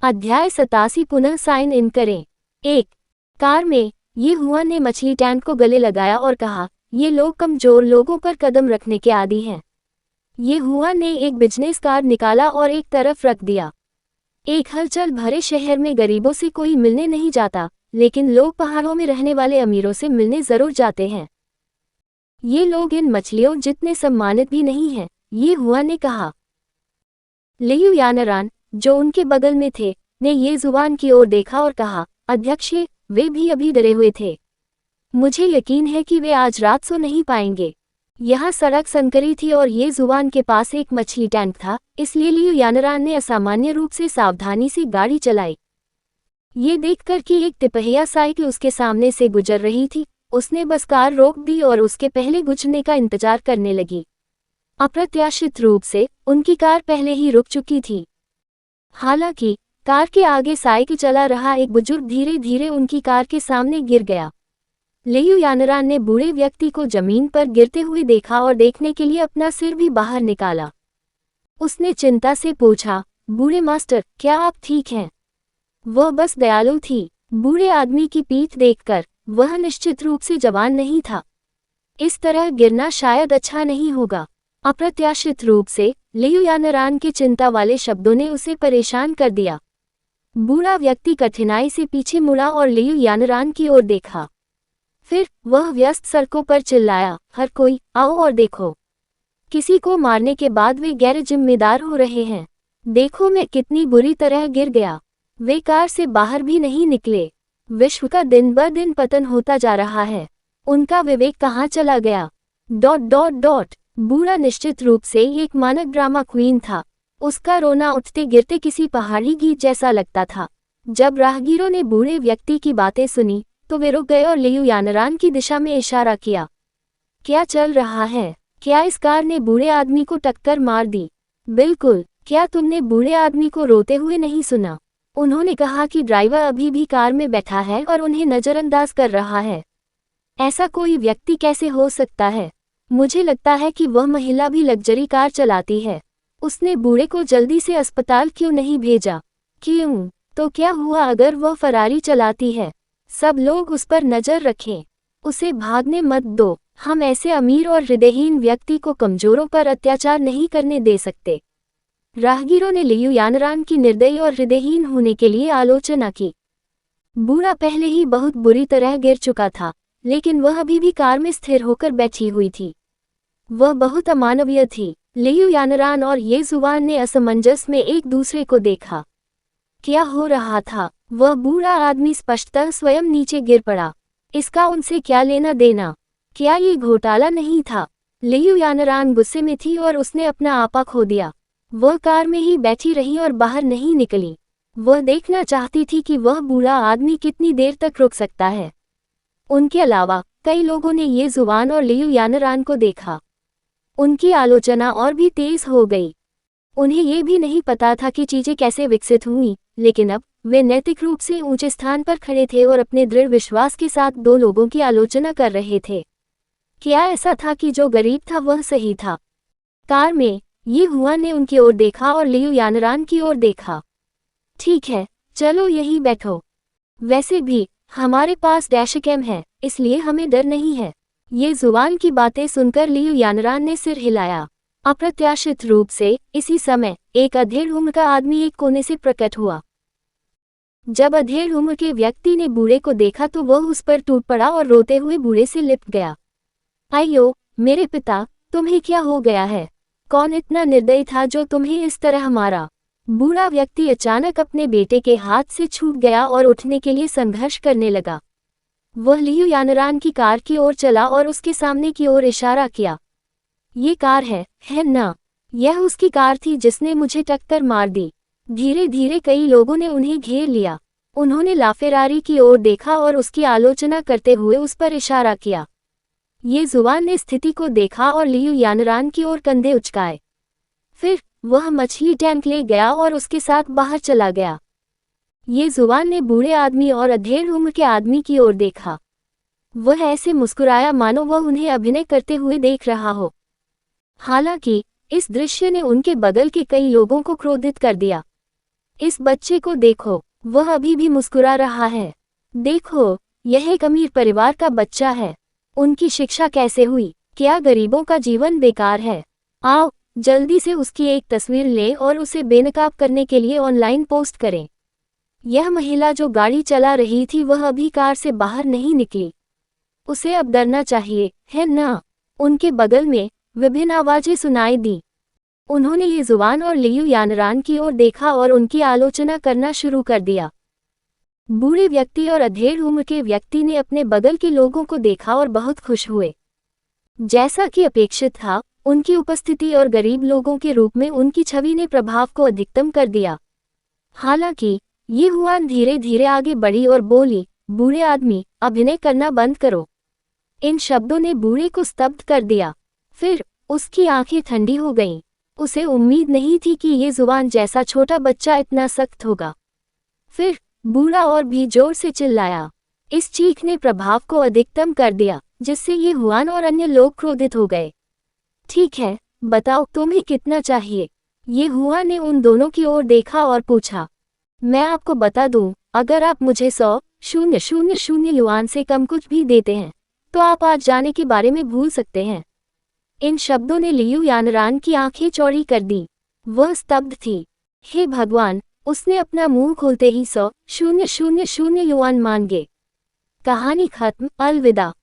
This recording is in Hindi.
अध्याय 87 पुनः साइन इन करें। 1। कार में ये हुआन ने मछली टैंक को गले लगाया और कहा, ये लोग कमजोर लोगों पर कदम रखने के आदी हैं। ये हुआन ने एक बिजनेस कार्ड निकाला और एक तरफ रख दिया। एक हलचल भरे शहर में गरीबों से कोई मिलने नहीं जाता, लेकिन लोग पहाड़ों में रहने वाले अमीरों से मिलने जरूर जाते हैं। ये लोग इन मछलियों जितने सम्मानित भी नहीं हैं, ये हुआन ने कहा। लियू यानरान, जो उनके बगल में थे, ने ये जुबान की ओर देखा और कहा, अध्यक्ष, वे भी अभी डरे हुए थे। मुझे यकीन है कि वे आज रात सो नहीं पाएंगे। यहाँ सड़क संकरी थी और ये जुबान के पास एक मछली टैंक था, इसलिए लियू यानरान ने असामान्य रूप से सावधानी से गाड़ी चलाई। ये देखकर कि एक तिपहिया साइकिल उसके सामने से गुजर रही थी, उसने बस कार रोक दी और उसके पहले गुजरने का इंतजार करने लगी। अप्रत्याशित रूप से उनकी कार पहले ही रुक चुकी थी। हालांकि कार के आगे साइकिल चला रहा एक बुजुर्ग धीरे धीरे उनकी कार के सामने गिर गया। लियू यानरान ने बूढ़े व्यक्ति को जमीन पर गिरते हुए देखा और देखने के लिए अपना सिर भी बाहर निकाला। उसने चिंता से पूछा, बूढ़े मास्टर, क्या आप ठीक हैं? वह बस दयालु थी। बूढ़े आदमी की पीठ देखकर वह निश्चित रूप से जवान नहीं था। इस तरह गिरना शायद अच्छा नहीं होगा। अप्रत्याशित रूप से लियू यानरान के चिंता वाले शब्दों ने उसे परेशान कर दिया। बूढ़ा व्यक्ति कठिनाई से पीछे मुड़ा और लियू यानरान की ओर देखा। फिर वह व्यस्त सड़कों पर चिल्लाया, हर कोई आओ और देखो। किसी को मारने के बाद वे गैर जिम्मेदार हो रहे हैं। देखो मैं कितनी बुरी तरह गिर गया। वे कार से बाहर भी नहीं निकले। विश्व का दिन ब दिन पतन होता जा रहा है। उनका विवेक कहाँ चला गया? ... बूढ़ा निश्चित रूप से एक मानक ड्रामा क्वीन था। उसका रोना उठते गिरते किसी पहाड़ी गीत जैसा लगता था। जब राहगीरों ने बूढ़े व्यक्ति की बातें सुनी तो वे रुक गए और लियू यानरान की दिशा में इशारा किया। क्या चल रहा है? क्या इस कार ने बूढ़े आदमी को टक्कर मार दी? बिल्कुल। क्या तुमने बूढ़े आदमी को रोते हुए नहीं सुना? उन्होंने कहा कि ड्राइवर अभी भी कार में बैठा है और उन्हें नज़रअंदाज कर रहा है। ऐसा कोई व्यक्ति कैसे हो सकता है? मुझे लगता है कि वह महिला भी लग्जरी कार चलाती है। उसने बूढ़े को जल्दी से अस्पताल क्यों नहीं भेजा? क्यों? तो क्या हुआ अगर वह फरारी चलाती है? सब लोग उस पर नजर रखें। उसे भागने मत दो। हम ऐसे अमीर और हृदयहीन व्यक्ति को कमजोरों पर अत्याचार नहीं करने दे सकते। राहगीरों ने लियू यानरान की निर्दयी और हृदयहीन होने के लिए आलोचना की। बूढ़ा पहले ही बहुत बुरी तरह गिर चुका था, लेकिन वह अभी भी कार में स्थिर होकर बैठी हुई थी। वह बहुत अमानवीय थी। लियू यानरान और ये जुबान ने असमंजस में एक दूसरे को देखा। क्या हो रहा था? वह बूढ़ा आदमी स्पष्टतः स्वयं नीचे गिर पड़ा। इसका उनसे क्या लेना देना? क्या ये घोटाला नहीं था? लियू यानरान गुस्से में थी और उसने अपना आपा खो दिया। वह कार में ही बैठी रही और बाहर नहीं निकली। वह देखना चाहती थी कि वह बूढ़ा आदमी कितनी देर तक रुक सकता है। उनके अलावा कई लोगों ने ये जुबान और लियू यानरान को देखा। उनकी आलोचना और भी तेज हो गई। उन्हें ये भी नहीं पता था कि चीजें कैसे विकसित हुईं, लेकिन अब वे नैतिक रूप से ऊंचे स्थान पर खड़े थे और अपने दृढ़ विश्वास के साथ दो लोगों की आलोचना कर रहे थे। क्या ऐसा था कि जो गरीब था वह सही था? कार में ये हुआन ने उनकी ओर देखा और लियू यानरान की ओर देखा। ठीक है, चलो यहीं बैठो। वैसे भी हमारे पास डैशकैम है, इसलिए हमें डर नहीं है। ये जुबान की बातें सुनकर लियू यानरान ने सिर हिलाया। अप्रत्याशित रूप से इसी समय एक अधेड़ उम्र का आदमी एक कोने से प्रकट हुआ। जब अधेड़ उम्र के व्यक्ति ने बूढ़े को देखा तो वह उस पर टूट पड़ा और रोते हुए बूढ़े से लिपट गया। अयो मेरे पिता, तुम्हें क्या हो गया है? कौन इतना निर्दयी था जो तुम्हें इस तरह मारा? बूढ़ा व्यक्ति अचानक अपने बेटे के हाथ से छूट गया और उठने के लिए संघर्ष करने लगा। वह लियू यानरान की कार की ओर चला और उसके सामने की ओर इशारा किया। ये कार है ना? यह उसकी कार थी जिसने मुझे टक्कर मार दी। धीरे धीरे कई लोगों ने उन्हें घेर लिया। उन्होंने लाफेरारी की ओर देखा और उसकी आलोचना करते हुए उस पर इशारा किया। ये जुबान ने स्थिति को देखा और लियू यानरान की ओर कंधे उचकाए। फिर वह मछली टैंक ले गया और उसके साथ बाहर चला गया। ये जुबान ने बूढ़े आदमी और अधेड़ उम्र के आदमी की ओर देखा। वह ऐसे मुस्कुराया मानो वह उन्हें अभिनय करते हुए देख रहा हो। हालांकि इस दृश्य ने उनके बगल के कई लोगों को क्रोधित कर दिया। इस बच्चे को देखो, वह अभी भी मुस्कुरा रहा है। देखो, यह एक अमीर परिवार का बच्चा है। उनकी शिक्षा कैसे हुई? क्या गरीबों का जीवन बेकार है? आओ, जल्दी से उसकी एक तस्वीर लें और उसे बेनकाब करने के लिए ऑनलाइन पोस्ट करें। यह महिला जो गाड़ी चला रही थी वह अभी कार से बाहर नहीं निकली। उसे अब डरना चाहिए, है ना? उनके बगल में विभिन्न आवाजें सुनाई दी। उन्होंने ये जुबान और लियू यानरान की ओर देखा और उनकी आलोचना करना शुरू कर दिया। बूढ़े व्यक्ति और अधेड़ उम्र के व्यक्ति ने अपने बगल के लोगों को देखा और बहुत खुश हुए। जैसा कि अपेक्षित था, उनकी उपस्थिति और गरीब लोगों के रूप में उनकी छवि ने प्रभाव को अधिकतम कर दिया। हालांकि ये हुआन धीरे धीरे आगे बढ़ी और बोली, बूढ़े आदमी, अभिनय करना बंद करो। इन शब्दों ने बूढ़े को स्तब्ध कर दिया। फिर उसकी आंखें ठंडी हो गईं। उसे उम्मीद नहीं थी कि ये जुबान जैसा छोटा बच्चा इतना सख्त होगा। फिर बूढ़ा और भी जोर से चिल्लाया। इस चीख ने प्रभाव को अधिकतम कर दिया, जिससे ये हुआन और अन्य लोग क्रोधित हो गए। ठीक है, बताओ तुम्हें कितना चाहिए? ये हुआ ने उन दोनों की ओर देखा और पूछा। मैं आपको बता दूं, अगर आप मुझे 100,000 युआन से कम कुछ भी देते हैं, तो आप आज जाने के बारे में भूल सकते हैं। इन शब्दों ने लियू यानरान की आंखें चौड़ी कर दी। वह स्तब्ध थी। हे भगवान, उसने अपना मुंह खोलते ही 100,000 युआन मांगे। कहानी खत्म। अलविदा।